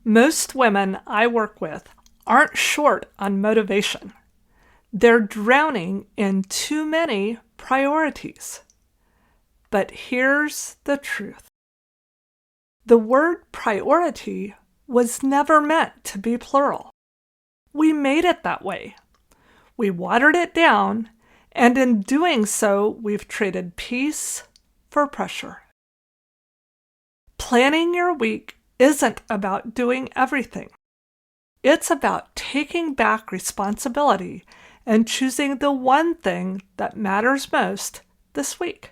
Most women I work with aren't short on motivation. They're drowning in too many priorities. But here's the truth. The word priority was never meant to be plural. We made it that way. We watered it down, and in doing so, we've traded peace for pressure. Planning your week isn't about doing everything. It's about taking back responsibility and choosing the one thing that matters most this week.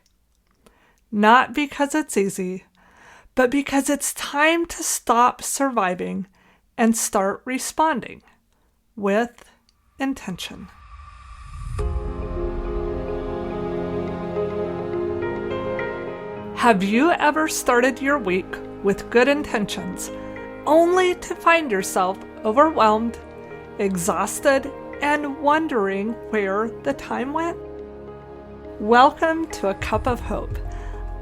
Not because it's easy, but because it's time to stop surviving and start responding with intention. Have you ever started your week with good intentions, only to find yourself overwhelmed, exhausted, and wondering where the time went? Welcome to A Cup of Hope.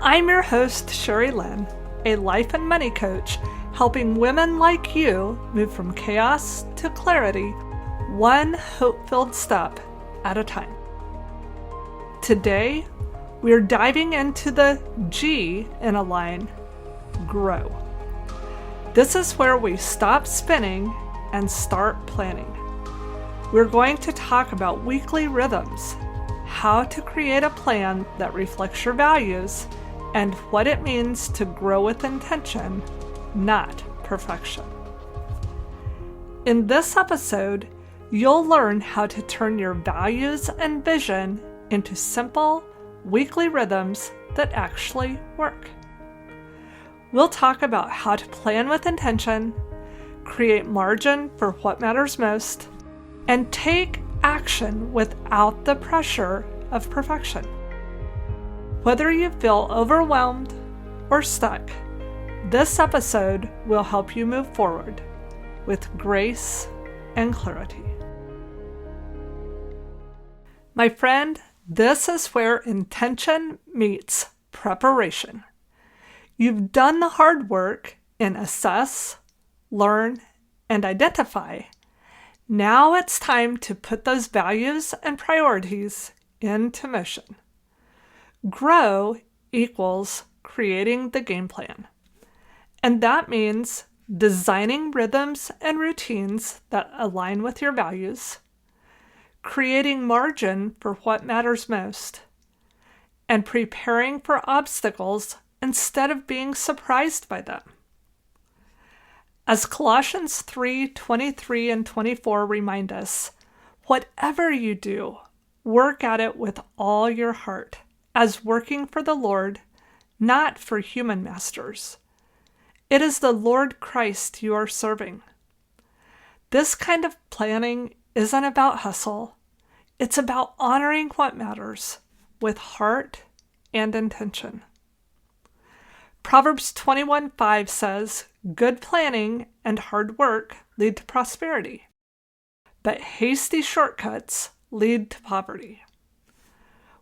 I'm your host, Sherry Lynn, a life and money coach, helping women like you move from chaos to clarity, one hope-filled step at a time. Today, we're diving into the G in Align, grow. This is where we stop spinning and start planning. We're going to talk about weekly rhythms, how to create a plan that reflects your values, and what it means to grow with intention, not perfection. In this episode, you'll learn how to turn your values and vision into simple, weekly rhythms that actually work. We'll talk about how to plan with intention, create margin for what matters most, and take action without the pressure of perfection. Whether you feel overwhelmed or stuck, this episode will help you move forward with grace and clarity. My friend, this is where intention meets preparation. You've done the hard work in assess, learn, and identify. Now it's time to put those values and priorities into motion. Grow equals creating the game plan. And that means designing rhythms and routines that align with your values, creating margin for what matters most, and preparing for obstacles instead of being surprised by them. As Colossians 3:23 and 24 remind us, whatever you do, work at it with all your heart, as working for the Lord, not for human masters. It is the Lord Christ you are serving. This kind of planning isn't about hustle. It's about honoring what matters with heart and intention. Proverbs 21:5 says, "Good planning and hard work lead to prosperity, but hasty shortcuts lead to poverty."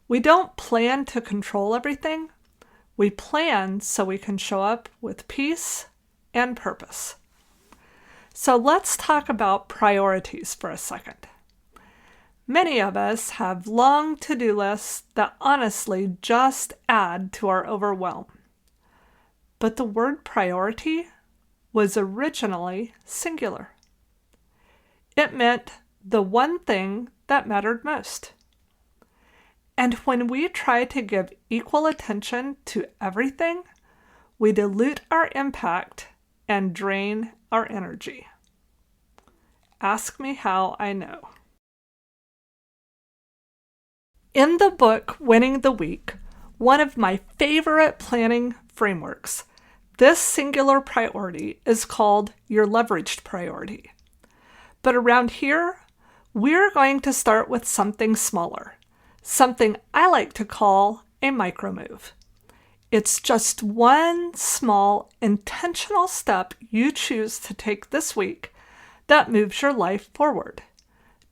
We don't plan to control everything. We plan so we can show up with peace and purpose. So let's talk about priorities for a second. Many of us have long to-do lists that honestly just add to our overwhelm. But the word priority was originally singular. It meant the one thing that mattered most. And when we try to give equal attention to everything, we dilute our impact and drain our energy. Ask me how I know. In the book Winning the Week, one of my favorite planning frameworks, this singular priority is called your leveraged priority. But around here, we're going to start with something smaller, something I like to call a micro move. It's just one small, intentional step you choose to take this week that moves your life forward.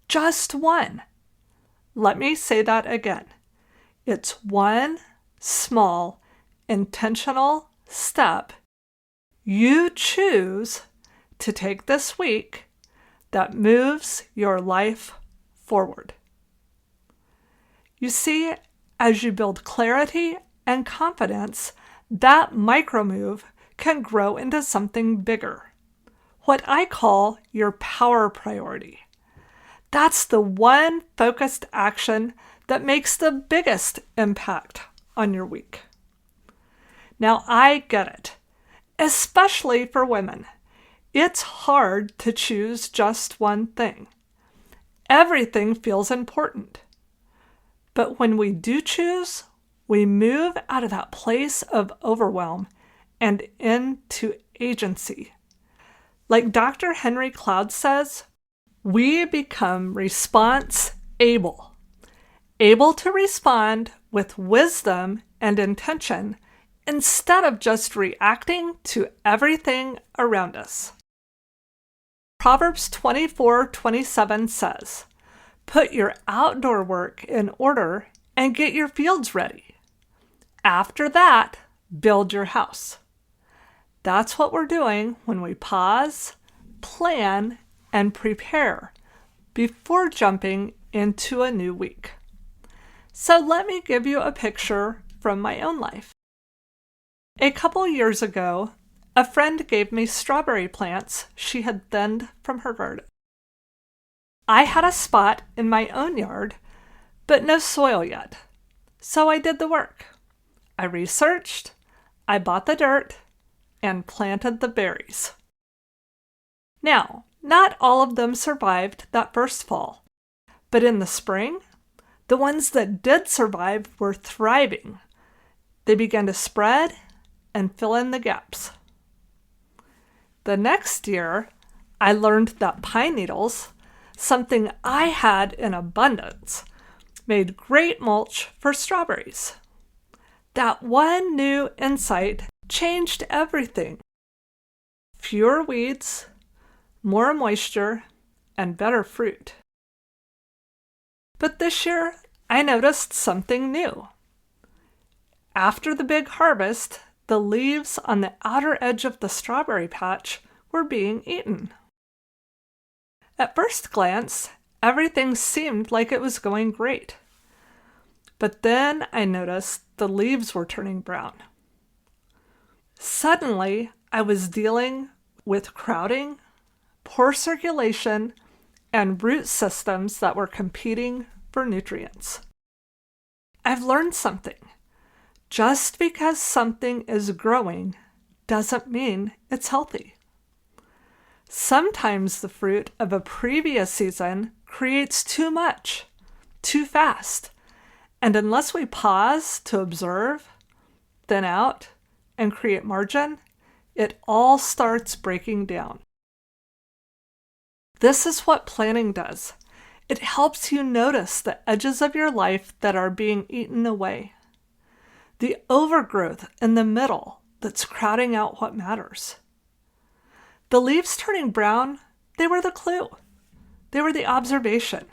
Just one. Let me say that again. It's one small, intentional step you choose to take this week that moves your life forward. You see, as you build clarity and confidence, that micro move can grow into something bigger, what I call your power priority. That's the one focused action that makes the biggest impact on your week. Now, I get it, especially for women. It's hard to choose just one thing. Everything feels important. But when we do choose, we move out of that place of overwhelm and into agency. Like Dr. Henry Cloud says, we become response-able, able to respond with wisdom and intention instead of just reacting to everything around us. Proverbs 24:27 says, "Put your outdoor work in order and get your fields ready. After that, build your house." That's what we're doing when we pause, plan, and prepare before jumping into a new week. So let me give you a picture from my own life. A couple years ago, a friend gave me strawberry plants she had thinned from her garden. I had a spot in my own yard, but no soil yet, so I did the work. I researched, I bought the dirt, and planted the berries. Now, not all of them survived that first fall, but in the spring, the ones that did survive were thriving. They began to spread and fill in the gaps. The next year, I learned that pine needles, something I had in abundance, made great mulch for strawberries. That one new insight changed everything. Fewer weeds, more moisture, and better fruit. But this year, I noticed something new. After the big harvest, the leaves on the outer edge of the strawberry patch were being eaten. At first glance, everything seemed like it was going great. But then I noticed the leaves were turning brown. Suddenly, I was dealing with crowding, poor circulation, and root systems that were competing for nutrients. I've learned something. Just because something is growing doesn't mean it's healthy. Sometimes the fruit of a previous season creates too much, too fast, and unless we pause to observe, thin out, and create margin, it all starts breaking down. This is what planning does. It helps you notice the edges of your life that are being eaten away. The overgrowth in the middle that's crowding out what matters. The leaves turning brown, they were the clue. They were the observation.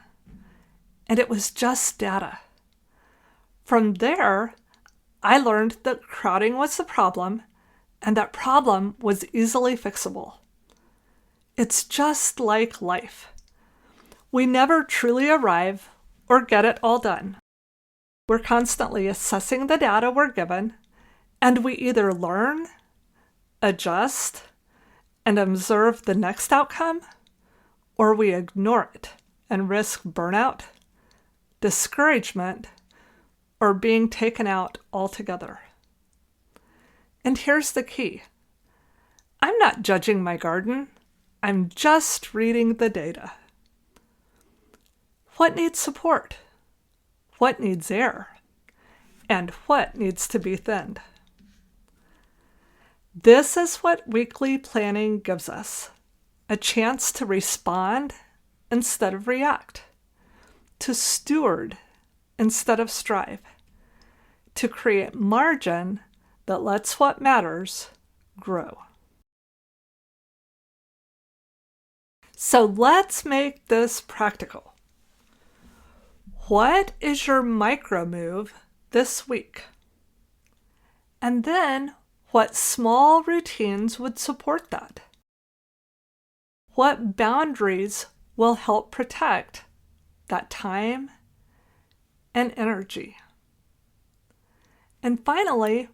And it was just data. From there, I learned that crowding was the problem, and that problem was easily fixable. It's just like life. We never truly arrive or get it all done. We're constantly assessing the data we're given, and we either learn, adjust, and observe the next outcome, or we ignore it and risk burnout, discouragement, or being taken out altogether. And here's the key. I'm not judging my garden. I'm just reading the data. What needs support? What needs air? And what needs to be thinned? This is what weekly planning gives us. A chance to respond instead of react. To steward instead of strive. To create margin that lets what matters grow. So let's make this practical. What is your micro move this week? And then, what small routines would support that? What boundaries will help protect that time and energy? And finally,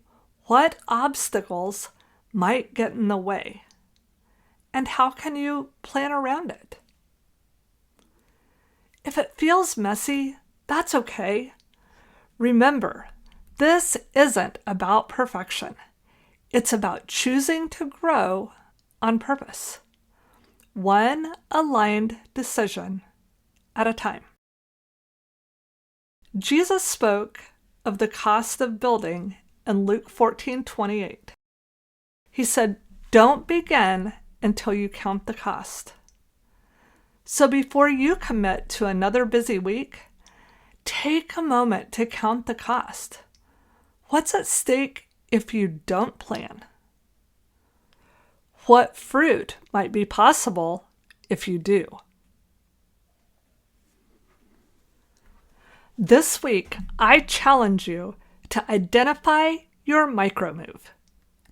what obstacles might get in the way? And how can you plan around it? If it feels messy, that's okay. Remember, this isn't about perfection. It's about choosing to grow on purpose, one aligned decision at a time. Jesus spoke of the cost of building in Luke 14:28. He said, "Don't begin until you count the cost." So before you commit to another busy week, take a moment to count the cost. What's at stake if you don't plan? What fruit might be possible if you do? This week, I challenge you to identify your micromove.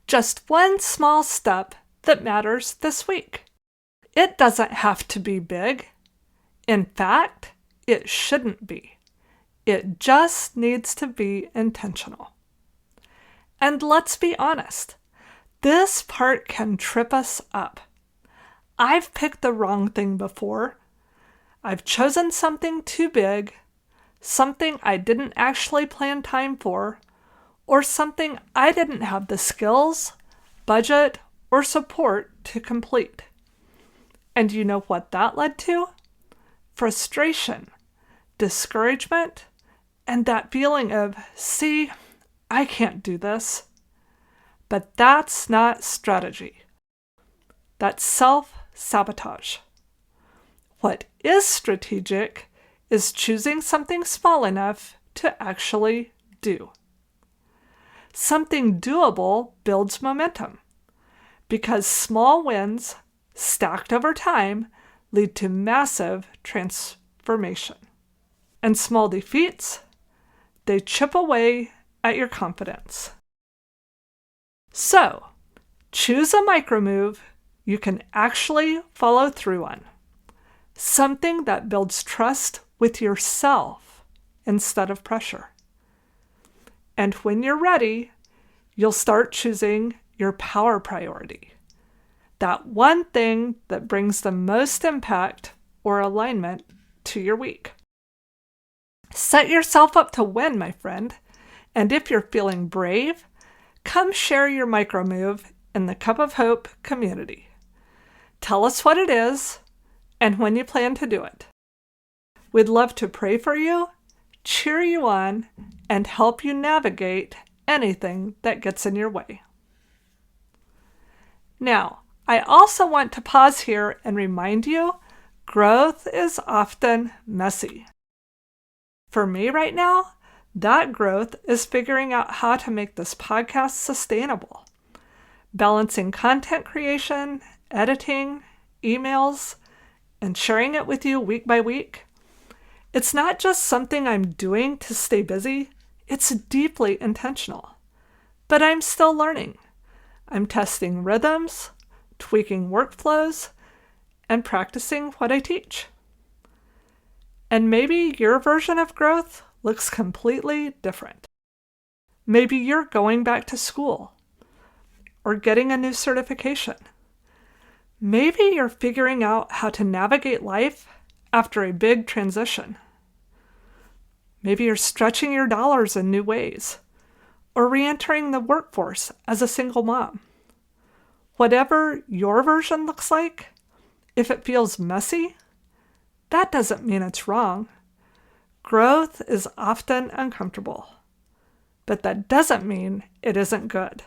Just one small step that matters this week. It doesn't have to be big. In fact, it shouldn't be. It just needs to be intentional. And let's be honest, this part can trip us up. I've picked the wrong thing before. I've chosen something too big, something I didn't actually plan time for, or something I didn't have the skills, budget, or support to complete. And you know what that led to? Frustration, discouragement, and that feeling of, see, I can't do this. But that's not strategy. That's self-sabotage. What is strategic is choosing something small enough to actually do. Something doable builds momentum because small wins stacked over time lead to massive transformation. And small defeats, they chip away at your confidence. So, choose a micromove you can actually follow through on. Something that builds trust with yourself instead of pressure. And when you're ready, you'll start choosing your power priority. That one thing that brings the most impact or alignment to your week. Set yourself up to win, my friend. And if you're feeling brave, come share your micromove in the Cup of Hope community. Tell us what it is and when you plan to do it. We'd love to pray for you, cheer you on, and help you navigate anything that gets in your way. Now, I also want to pause here and remind you, growth is often messy. For me right now, that growth is figuring out how to make this podcast sustainable. Balancing content creation, editing, emails, and sharing it with you week by week. It's not just something I'm doing to stay busy, it's deeply intentional. But I'm still learning. I'm testing rhythms, tweaking workflows, and practicing what I teach. And maybe your version of growth looks completely different. Maybe you're going back to school or getting a new certification. Maybe you're figuring out how to navigate life after a big transition. Maybe you're stretching your dollars in new ways or re-entering the workforce as a single mom. Whatever your version looks like, if it feels messy, that doesn't mean it's wrong. Growth is often uncomfortable, but that doesn't mean it isn't good.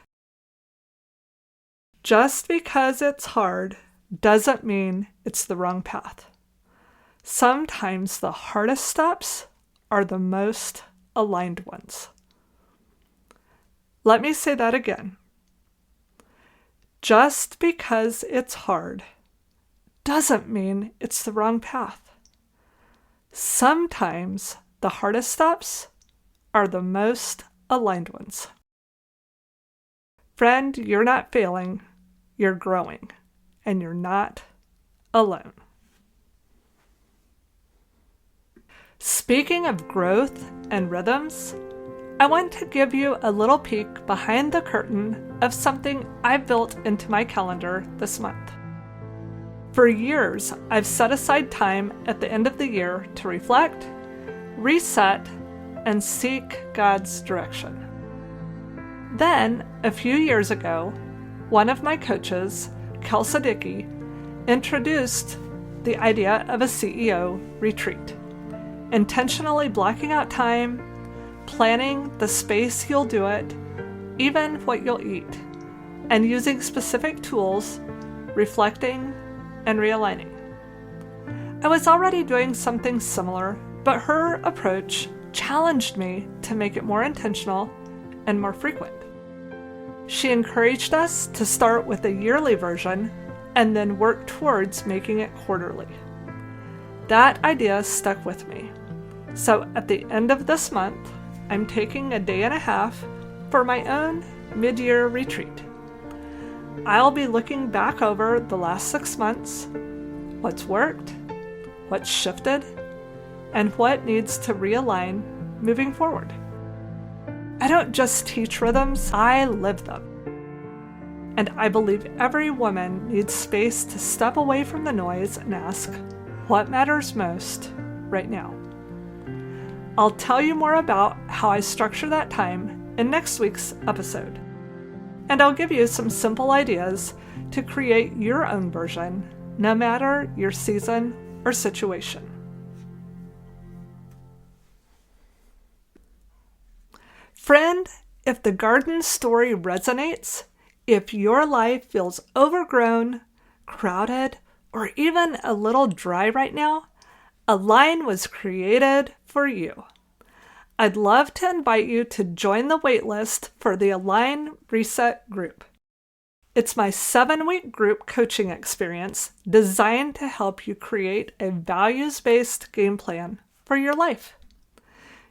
Just because it's hard doesn't mean it's the wrong path. Sometimes the hardest steps are the most aligned ones. Let me say that again. Just because it's hard doesn't mean it's the wrong path. Sometimes the hardest steps are the most aligned ones. Friend, you're not failing, you're growing, and you're not alone. Speaking of growth and rhythms, I want to give you a little peek behind the curtain of something I've built into my calendar this month. For years, I've set aside time at the end of the year to reflect, reset, and seek God's direction. Then, a few years ago, one of my coaches, Kel Sadicki, introduced the idea of a CEO retreat, intentionally blocking out time, planning the space you'll do it, even what you'll eat, and using specific tools, reflecting, and realigning. I was already doing something similar, but her approach challenged me to make it more intentional and more frequent. She encouraged us to start with a yearly version and then work towards making it quarterly. That idea stuck with me. So at the end of this month, I'm taking a day and a half for my own mid-year retreat. I'll be looking back over the last 6 months, what's worked, what's shifted, and what needs to realign moving forward. I don't just teach rhythms, I live them. And I believe every woman needs space to step away from the noise and ask, what matters most right now? I'll tell you more about how I structure that time in next week's episode. And I'll give you some simple ideas to create your own version, no matter your season or situation. Friend, if the garden story resonates, if your life feels overgrown, crowded, or even a little dry right now, Align was created for you. I'd love to invite you to join the waitlist for the Align Reset group. It's my 7-week group coaching experience designed to help you create a values-based game plan for your life.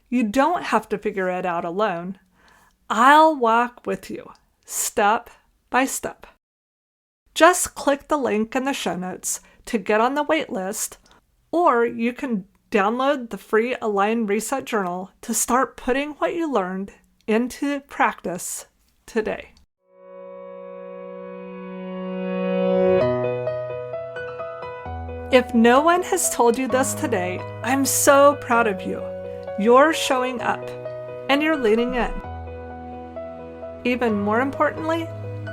You don't have to figure it out alone. I'll walk with you, step by step. Just click the link in the show notes to get on the wait list, or you can download the free Align Reset Journal to start putting what you learned into practice today. If no one has told you this today, I'm so proud of you. You're showing up, and you're leaning in. Even more importantly,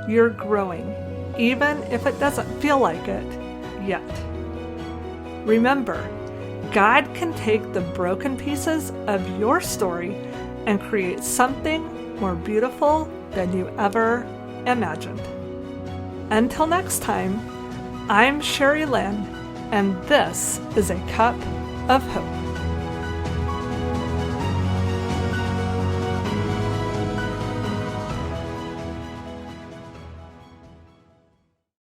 you're growing, even if it doesn't feel like it yet. Remember, God can take the broken pieces of your story and create something more beautiful than you ever imagined. Until next time, I'm Sherry Lynn, and this is A Cup of Hope.